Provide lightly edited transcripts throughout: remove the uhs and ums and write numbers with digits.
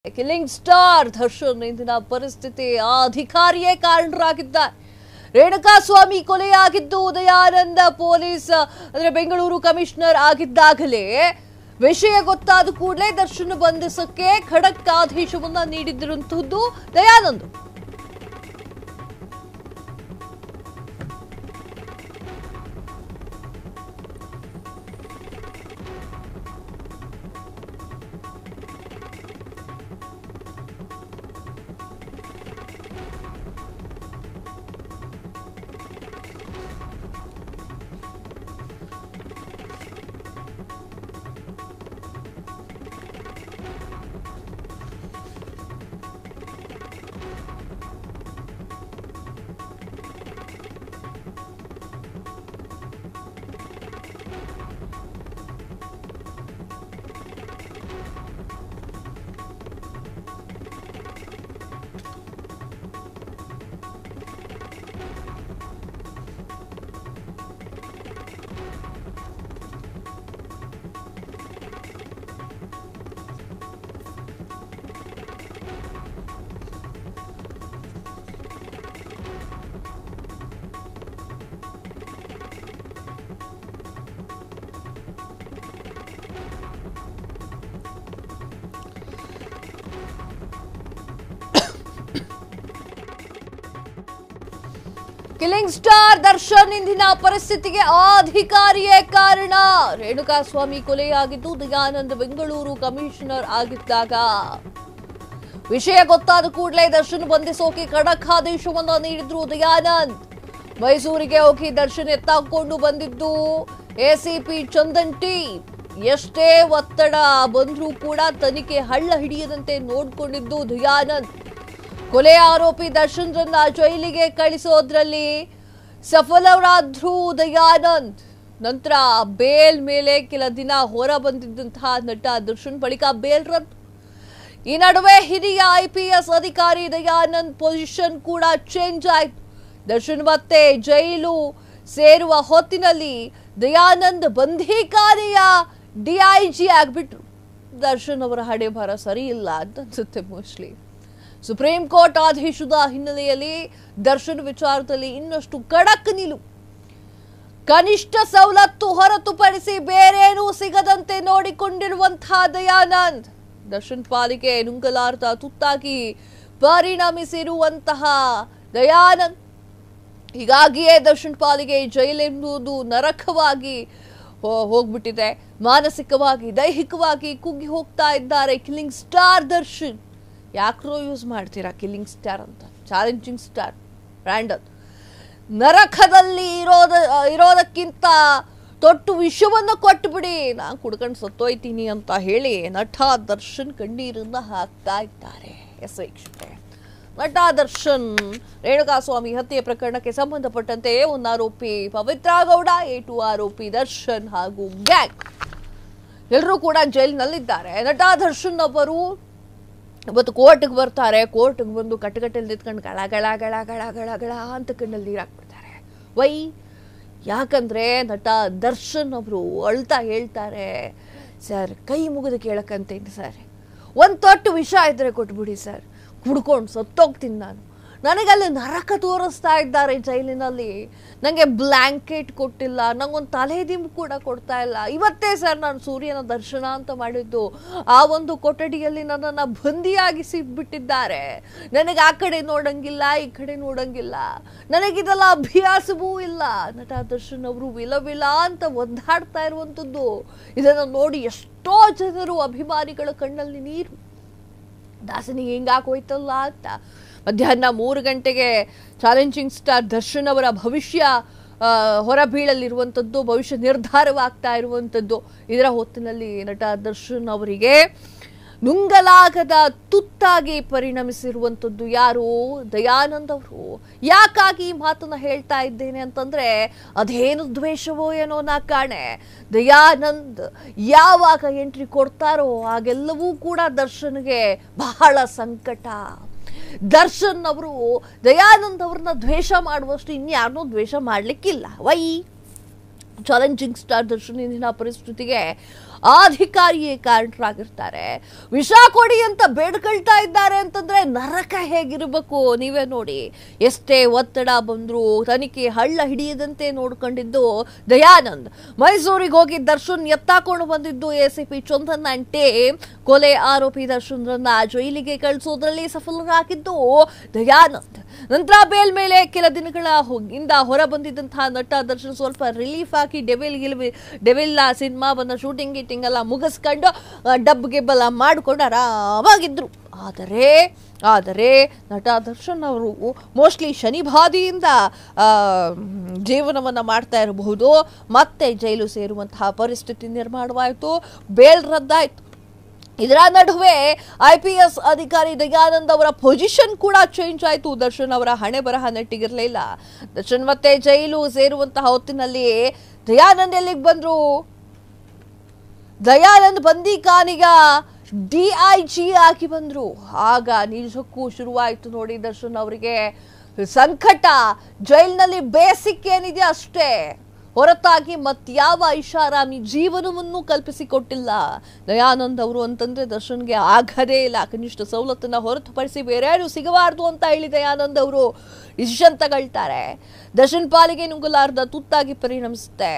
Killing star Darshan ಇಂದಿನ ಪರಿಸ್ಥಿತಿ ಅಧಿಕಾರಿಯೇ ಕಾರಣರಾಗಿದ್ದಾರೆ. ರೇಣುಕಾಸ್ವಾಮಿ ಕೊಲೆಯಾಗಿದ್ದು ದಯಾನಂದ ಪೊಲೀಸ್ ಅಂದ್ರೆ ಬೆಂಗಳೂರು ಕಮಿಷನರ್ ಆಗಿದ್ದಾಗಲೇ ವಿಷಯ ಗೊತ್ತಾದ ಕೂಡಲೇ ದರ್ಶನ್ ಬಂಧಿಸಕ್ಕೆ ಖಡಕ್ ಆದೇಶವನ್ನ ನೀಡಿದ್ದಂತದ್ದು ದಯಾನಂದ್. ಕಿಲ್ಲಿಂಗ್ ಸ್ಟಾರ್ ದರ್ಶನ್ ಇಂದಿನ ಪರಿಸ್ಥಿತಿಗೆ ಅಧಿಕಾರಿಯೇ ಕಾರಣ. ರೇಣುಕಾಸ್ವಾಮಿ ಕೊಲೆಯಾಗಿದ್ದು ದಯಾನಂದ್ ಬೆಂಗಳೂರು ಕಮಿಷನರ್ ಆಗಿದ್ದಾಗ ವಿಷಯ ಗೊತ್ತಾದ ಕೂಡಲೇ ದರ್ಶನ್ ಬಂಧಿಸೋಕೆ ಖಡಕ್ ಆದೇಶವನ್ನ ನೀಡಿದ್ರು ದಯಾನಂದ್. ಮೈಸೂರಿಗೆ ಹೋಗಿ ದರ್ಶನ್ ಎತ್ತಾಕೊಂಡು ಬಂದಿದ್ದು ಎಸಿಪಿ ಚಂದನ್ ಟಿ. ಎಷ್ಟೇ ಒತ್ತಡ ಬಂದ್ರೂ ಕೂಡ ತನಿಖೆ ಹಳ್ಳ ಹಿಡಿಯದಂತೆ ನೋಡ್ಕೊಂಡಿದ್ದು ದಯಾನಂದ್. ಕೊಲೆ ಆರೋಪಿ ದರ್ಶನ್ರನ್ನ ಜೈಲಿಗೆ ಕಳಿಸೋದ್ರಲ್ಲಿ ಸಫಲರಾದ್ರು ದಯಾನಂದ್. ನಂತರ ಬೇಲ್ ಮೇಲೆ ಕೆಲ ದಿನ ಹೊರ ಬಂದಿದ್ದಂತಹ ನಟ ದರ್ಶನ್ ಬಳಿಕ ಬೇಲ್ ರದ್ದು. ಈ ನಡುವೆ ಹಿರಿಯ IPS ಅಧಿಕಾರಿ ದಯಾನಂದ್ ಪೊಸಿಷನ್ ಕೂಡ ಚೇಂಜ್ ಆಯ್ತು. ದರ್ಶನ್ ಮತ್ತೆ ಜೈಲು ಸೇರುವ ಹೊತ್ತಿನಲ್ಲಿ ದಯಾನಂದ್ ಬಂಧಿಖಾನೆಯ DIG ಆಗ್ಬಿಟ್ರು. ದರ್ಶನ್ ಅವರ ಹಣೆ ಬರ ಸರಿ ಇಲ್ಲ ಅಂತ ಅನ್ಸುತ್ತೆ ಮೋಸ್ಟ್ಲಿ. ಸುಪ್ರೀಂ ಕೋರ್ಟ್ ಆದೇಶದ ಹಿನ್ನೆಲೆಯಲ್ಲಿ ದರ್ಶನ್ ವಿಚಾರದಲ್ಲಿ ಇನ್ನಷ್ಟು ಖಡಕ್ ನಿಲುವು. ಕನಿಷ್ಠ ಸವಲತ್ತು ಹೊರತುಪಡಿಸಿ ಬೇರೇನೂ ಸಿಗದಂತೆ ನೋಡಿಕೊಂಡಿರುವಂತಹ ದಯಾನಂದ್ ದರ್ಶನ್ ಪಾಲಿಗೆ ನುಂಗಲಾರದ ತುತ್ತಾಗಿ ಪರಿಣಮಿಸಿರುವಂತಹ ದಯಾನಂದ್. ಹೀಗಾಗಿಯೇ ದರ್ಶನ್ ಪಾಲಿಗೆ ಜೈಲೆಂಬುದು ನರಕವಾಗಿ ಹೋಗ್ಬಿಟ್ಟಿದೆ. ಮಾನಸಿಕವಾಗಿ ದೈಹಿಕವಾಗಿ ಕುಗ್ಗಿ ಹೋಗ್ತಾ ಇದ್ದಾರೆ ಕಿಲ್ಲಿಂಗ್ ಸ್ಟಾರ್ ದರ್ಶನ್. ಯಾಕ್ರೋ ಯೂಸ್ ಮಾಡ್ತೀರಾ ಕಿಲ್ಲಿಂಗ್ ಸ್ಟಾರ್ ಅಂತ? ಚಾಲೆಂಜಿಂಗ್ ಸ್ಟಾರ್ ಬ್ರ್ಯಾಂಡಲ್. ನರಕದಲ್ಲಿ ಇರೋದಕ್ಕಿಂತ ತೊಟ್ಟು ವಿಷವನ್ನು ಕೊಟ್ಟುಬಿಡಿ, ನಾನು ಕುಡ್ಕೊಂಡು ಸತ್ತೋಯ್ತೀನಿ ಅಂತ ಹೇಳಿ ನಟ ದರ್ಶನ್ ಕಣ್ಣೀರನ್ನ ಹಾಕ್ತಾ ಇದ್ದಾರೆ. ಎಸ್ ವೀಕ್ಷಕರೇ, ನಟ ದರ್ಶನ್ ರೇಣುಕಾಸ್ವಾಮಿ ಹತ್ಯೆ ಪ್ರಕರಣಕ್ಕೆ ಸಂಬಂಧಪಟ್ಟಂತೆ ಒಂದು ಆರೋಪಿ ಪವಿತ್ರ ಗೌಡ, 2 ಆರೋಪಿ ದರ್ಶನ್ ಹಾಗೂ ಗ್ಯಾಂಗ್ ಎಲ್ಲರೂ ಕೂಡ ಜೈಲಿನಲ್ಲಿದ್ದಾರೆ. ನಟ ದರ್ಶನ್ ಅವರು ಇವತ್ತು ಕೋರ್ಟ್ಗೆ ಬರ್ತಾರೆ. ಕೋರ್ಟ್ಗೆ ಬಂದು ಕಟ್ಟಗಟ್ಟಲ್ಲಿ ನಿಂತ್ಕೊಂಡು ಗಳ ಗಳ ಗಳ ಗಳ ಗಳ ಗಳ ಅಂತ ಕಣ್ಣಲ್ಲಿ ನೀರು ಹಾಕ್ಬಿಡ್ತಾರೆ. ವೈ? ಯಾಕಂದ್ರೆ ನಟ ದರ್ಶನ್ ಅವರು ಅಳ್ತಾ ಹೇಳ್ತಾರೆ, ಸರ್ ಕೈ ಮುಗಿದು ಕೇಳಕ್ಕಂತೇನು ಸರ್, ಒಂದು ತೊಟ್ಟು ವಿಷ ಇದ್ರೆ ಕೊಟ್ಬಿಡಿ ಸರ್, ಕುಡ್ಕೊಂಡು ಸತ್ತೋಗ್ತೀನಿ ನಾನು. ನನಗಲ್ಲಿ ನರಕ ತೋರಿಸ್ತಾ ಇದ್ದಾರೆ ಜೈಲಿನಲ್ಲಿ. ನನಗೆ ಬ್ಲ್ಯಾಂಕೆಟ್ ಕೊಟ್ಟಿಲ್ಲ, ನಂಗೊಂದು ತಲೆದಿಂಬು ಕೂಡ ಕೊಡ್ತಾ ಇಲ್ಲ. ಇವತ್ತೇ ಸರ್ ನಾನು ಸೂರ್ಯನ ದರ್ಶನ ಅಂತ ಮಾಡಿದ್ದು, ಆ ಒಂದು ಕೊಠಡಿಯಲ್ಲಿ ನನ್ನನ್ನು ಬಂದಿಯಾಗಿಸಿಬಿಟ್ಟಿದ್ದಾರೆ. ನನಗೆ ಆ ಕಡೆ ನೋಡಂಗಿಲ್ಲ, ಈ ಕಡೆ ನೋಡಂಗಿಲ್ಲ, ನನಗಿದೆಲ್ಲ ಅಭ್ಯಾಸವೂ ಇಲ್ಲ. ನಟ ದರ್ಶನ್ ಅವರು ವಿಲವಿಲ ಅಂತ ಒದ್ದಾಡ್ತಾ ಇರುವಂಥದ್ದು ಇದನ್ನು ನೋಡಿ ಎಷ್ಟೋ ಜನರು ಅಭಿಮಾನಿಗಳ ಕಣ್ಣಲ್ಲಿ ನೀರು. ದಾಸನಿಗೆ ಹಿಂಗಾಕೋಯ್ತಲ್ಲ ಅಂತ ಮಧ್ಯಾಹ್ನ 3 ಗಂಟೆಗೆ ಚಾಲೆಂಜಿಂಗ್ ಸ್ಟಾರ್ ದರ್ಶನ್ ಅವರ ಭವಿಷ್ಯ ಹೊರಬೀಳಲಿರುವಂಥದ್ದು, ಭವಿಷ್ಯ ನಿರ್ಧಾರವಾಗ್ತಾ ಇರುವಂಥದ್ದು. ಇದರ ಹೊತ್ತಿನಲ್ಲಿ ನಟ ದರ್ಶನ್ ಅವರಿಗೆ ನುಂಗಲಾಗದ ತುತ್ತಾಗಿ ಪರಿಣಮಿಸಿರುವಂಥದ್ದು ಯಾರು? ದಯಾನಂದ್ ಅವರು. ಯಾಕಾಗಿ ಈ ಮಾತನ್ನ ಹೇಳ್ತಾ ಇದ್ದೇನೆ ಅಂತಂದ್ರೆ ಅದೇನು ದ್ವೇಷವೋ ಏನೋ ನಾ ಕಾಣೆ. ದಯಾನಂದ್ ಯಾವಾಗ ಎಂಟ್ರಿ ಕೊಡ್ತಾರೋ ಆಗೆಲ್ಲವೂ ಕೂಡ ದರ್ಶನ್ಗೆ ಬಹಳ ಸಂಕಟ. ದರ್ಶನ್ ಅವರು ದಯಾನಂದ್ ಅವ್ರನ್ನ ದ್ವೇಷ ಮಾಡುವಷ್ಟು ಇನ್ಯಾರನ್ನೂ ದ್ವೇಷ ಮಾಡ್ಲಿಕ್ಕಿಲ್ಲ. ವೈ? ಚಾಲೆಂಜಿಂಗ್ ಸ್ಟಾರ್ ದರ್ಶನ್ ಇಂದಿನ ಪರಿಸ್ಥಿತಿಗೆ ಅಧಿಕಾರಿಯೇ ಕಾರಣರಾಗಿರ್ತಾರೆ. ವಿಷ ಕೊಡಿ ಅಂತ ಬೇಡ್ಕೊಳ್ತಾ ಇದ್ದಾರೆ ಅಂತಂದ್ರೆ ನರಕ ಹೇಗಿರಬೇಕು ನೀವೇ ನೋಡಿ. ಎಷ್ಟೇ ಒತ್ತಡ ಬಂದ್ರು ತನಿಖೆ ಹಳ್ಳ ಹಿಡಿಯದಂತೆ ನೋಡ್ಕೊಂಡಿದ್ದು ದಯಾನಂದ್. ಮೈಸೂರಿಗೆ ಹೋಗಿ ದರ್ಶನ್ ಎತ್ತಾಕೊಂಡು ಬಂದಿದ್ದು ಎಸಿಪಿ ಚಂದನ್ ಅಂಟೆ. ಕೊಲೆ ಆರೋಪಿ ದರ್ಶನ್ರನ್ನ ಜೈಲಿಗೆ ಕಳಿಸೋದ್ರಲ್ಲಿ ಸಫಲರಾಗಿದ್ದು ದಯಾನಂದ್. ನಂತರ ಬೇಲ್ ಮೇಲೆ ಕೆಲ ದಿನಗಳ ಹಿಂದ ಹೊರ ಬಂದಿದ್ದಂತಹ ನಟ ದರ್ಶನ್ ಸ್ವಲ್ಪ ರಿಲೀಫ್ ಆಗಿ ಡೆವಿಲ್ ಸಿನಿಮಾವನ್ನ ಶೂಟಿಂಗ್ ಗೀಟಿಂಗ್ ಎಲ್ಲ ಮುಗಿಸ್ಕೊಂಡು ಡಬ್ ಗಿಬ್ಬೆಲ್ಲ ಮಾಡ್ಕೊಂಡು ಆರಾಮಾಗಿದ್ರು. ಆದರೆ ನಟ ದರ್ಶನ್ ಅವರು ಮೋಸ್ಟ್ಲಿ ಶನಿಬಾಧೆಯಿಂದ ಜೀವನವನ್ನ ಮಾಡ್ತಾ ಇರಬಹುದು. ಮತ್ತೆ ಜೈಲು ಸೇರುವಂತಹ ಪರಿಸ್ಥಿತಿ ನಿರ್ಮಾಣವಾಯಿತು. ಬೇಲ್ ರದ್ದಾಯಿತು. ಇದರ ನಡುವೆ IPS ಅಧಿಕಾರಿ ದಯಾನಂದ್ ಅವರ ಪೊಸಿಷನ್ ಕೂಡ ಚೇಂಜ್ ಆಯಿತು. ದರ್ಶನ್ ಅವರ ಹಣೆ ಬರಹ ನೆಟ್ಟಿಗಿರಲಿಲ್ಲ. ದರ್ಶನ್ ಮತ್ತೆ ಜೈಲು ಸೇರುವಂತಹ ಹೊತ್ತಿನಲ್ಲಿ ದಯಾನಂದ್ ಎಲ್ಲಿಗೆ ಬಂದ್ರು? ದಯಾನಂದ್ ಬಂದಿಖಾನಿಗ DIG ಆಗಿ ಬಂದ್ರು. ಆಗ ನಿಜಕ್ಕೂ ಶುರುವಾಯಿತು ನೋಡಿ ದರ್ಶನ್ ಅವರಿಗೆ ಸಂಕಟ. ಜೈಲಿನಲ್ಲಿ ಬೇಸಿಕ್ ಏನಿದೆ ಅಷ್ಟೇ, ಹೊರತಾಗಿ ಮತ್ಯಾವ ಐಷಾರಾಮಿ ಜೀವನವನ್ನು ಕಲ್ಪಿಸಿಕೊಟ್ಟಿಲ್ಲ ದಯಾನಂದ್ ಅವರು ಅಂತಂದ್ರೆ ದರ್ಶನ್ಗೆ ಆಗದೇ ಇಲ್ಲ. ಕನಿಷ್ಠ ಸವಲತ್ತನ್ನ ಹೊರತುಪಡಿಸಿ ಬೇರೆ ಯಾರು ಸಿಗಬಾರ್ದು ಅಂತ ಹೇಳಿ ದಯಾನಂದ್ ಅವರು ಡಿಸಿಷನ್ ತಗೊಳ್ತಾರೆ. ದರ್ಶನ್ ಪಾಲಿಗೆ ನುಂಗಲಾರ್ದ ತುತ್ತಾಗಿ ಪರಿಣಮಿಸುತ್ತೆ.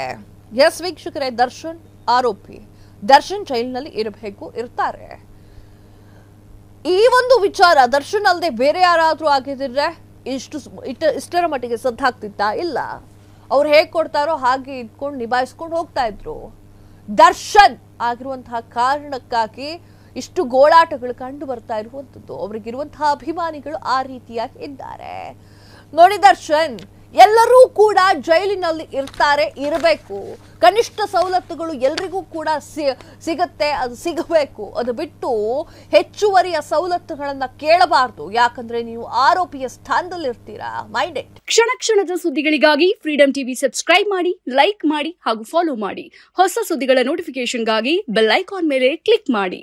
ಎಸ್ ವೀಕ್ಷಕರೇ, ದರ್ಶನ್ ಆರೋಪಿ. ದರ್ಶನ್ ಜೈಲಿನಲ್ಲಿ ಇರ್ತಾರೆ. ಈ ಒಂದು ವಿಚಾರ ದರ್ಶನ್ ಅಲ್ಲದೆ ಬೇರೆ ಯಾರಾದ್ರೂ ಆಗಿದ್ರೆ ಇಷ್ಟರ ಮಟ್ಟಿಗೆ ಸದ್ದಾಗ್ತಿತ್ತಾ? ಇಲ್ಲ. ಅವ್ರು ಹೇಗೆ ಕೊಡ್ತಾರೋ ಹಾಗೆ ಇಟ್ಕೊಂಡು ನಿಭಾಯಿಸ್ಕೊಂಡು ಹೋಗ್ತಾ ಇದ್ರು. ದರ್ಶನ್ ಆಗಿರುವಂತಹ ಕಾರಣಕ್ಕಾಗಿ ಇಷ್ಟು ಗೋಳಾಟಗಳು ಕಂಡು ಬರ್ತಾ ಇರುವಂತದ್ದು. ಅವ್ರಿಗಿರುವಂತಹ ಅಭಿಮಾನಿಗಳು ಆ ರೀತಿಯಾಗಿ ಇದ್ದಾರೆ ನೋಡಿ. ದರ್ಶನ್ ಎಲ್ಲರೂ ಕೂಡ ಜೈಲಿನಲ್ಲಿ ಇರಬೇಕು. ಕನಿಷ್ಠ ಸವಲತ್ತುಗಳು ಎಲ್ರಿಗೂ ಕೂಡ ಸಿಗುತ್ತೆ, ಅದು ಸಿಗಬೇಕು. ಅದು ಬಿಟ್ಟು ಹೆಚ್ಚುವರಿಯ ಸವಲತ್ತುಗಳನ್ನ ಕೇಳಬಾರ್ದು. ಯಾಕಂದ್ರೆ ನೀವು ಆರೋಪಿಯ ಸ್ಥಾನದಲ್ಲಿ ಇರ್ತೀರಾ. ಮೈಂಡೆಡ್. ಕ್ಷಣ ಕ್ಷಣದ ಸುದ್ದಿಗಳಿಗಾಗಿ ಫ್ರೀಡಂ ಟಿವಿ ಸಬ್ಸ್ಕ್ರೈಬ್ ಮಾಡಿ, ಲೈಕ್ ಮಾಡಿ ಹಾಗೂ ಫಾಲೋ ಮಾಡಿ. ಹೊಸ ಸುದ್ದಿಗಳ ನೋಟಿಫಿಕೇಶನ್ಗಾಗಿ ಬೆಲ್ ಐಕಾನ್ ಮೇಲೆ ಕ್ಲಿಕ್ ಮಾಡಿ.